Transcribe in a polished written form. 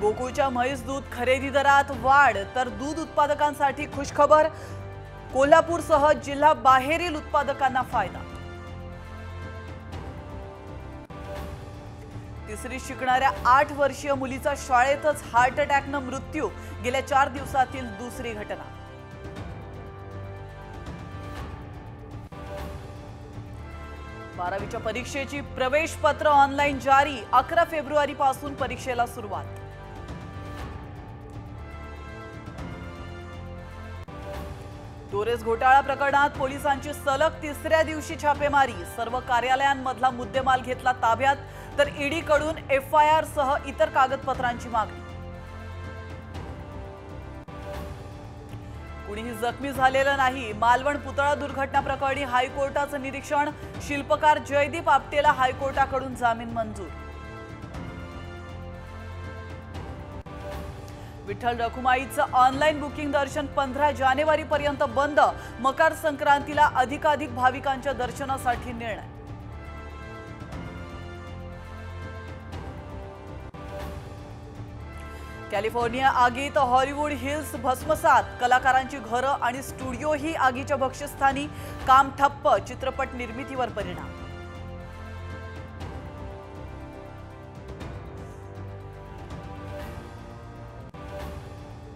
गोकुळच्या म्हैस दूध खरेदी दरात वाढ, तर दूध उत्पादकांसाठी खुशखबर, कोल्हापूरसह जिल्हा बाहेरील उत्पादकांना फायदा। तिसरी शिकणाऱ्या 8 वर्षीय मुलीचा शाळेतच हार्ट अटॅकने मृत्यू, गेल्या 4 दिवसातील दुसरी घटना। 12वीच्या परीक्षेची प्रवेश पत्र ऑनलाइन जारी, 11 फेब्रुवारी पासून परीक्षेला सुरुवात। टोरेस घोटाळा प्रकरणात पोलिसांची सलग तिसऱ्या दिवशी छापेमारी, सर्व कार्यालयांमधला मुद्देमाल घेतला ताब्यात, तर ईडी कडून एफआयआर सह इतर कागदपत्रांची मागणी। कुणीही जखमी झालेलं नाही, मालवण पुतळा दुर्घटना प्रकरणी हायकोर्टाचं निरीक्षण, शिल्पकार जयदीप आपटेला हायकोर्टाकडून जामीन मंजूर। विठ्ठल रखुमाईचं ऑनलाइन बुकिंग दर्शन 15 जानेवारीपर्यंत बंद, मकर संक्रांतीला अधिकाधिक भाविकांच्या दर्शनासाठी निर्णय। कॅलिफोर्निया आगीत हॉलिवूड हिल्स भस्मसात, कलाकारांची घरं आणि स्टुडिओही आगीच्या भक्ष्यस्थानी, काम ठप्प, चित्रपट निर्मितीवर परिणाम।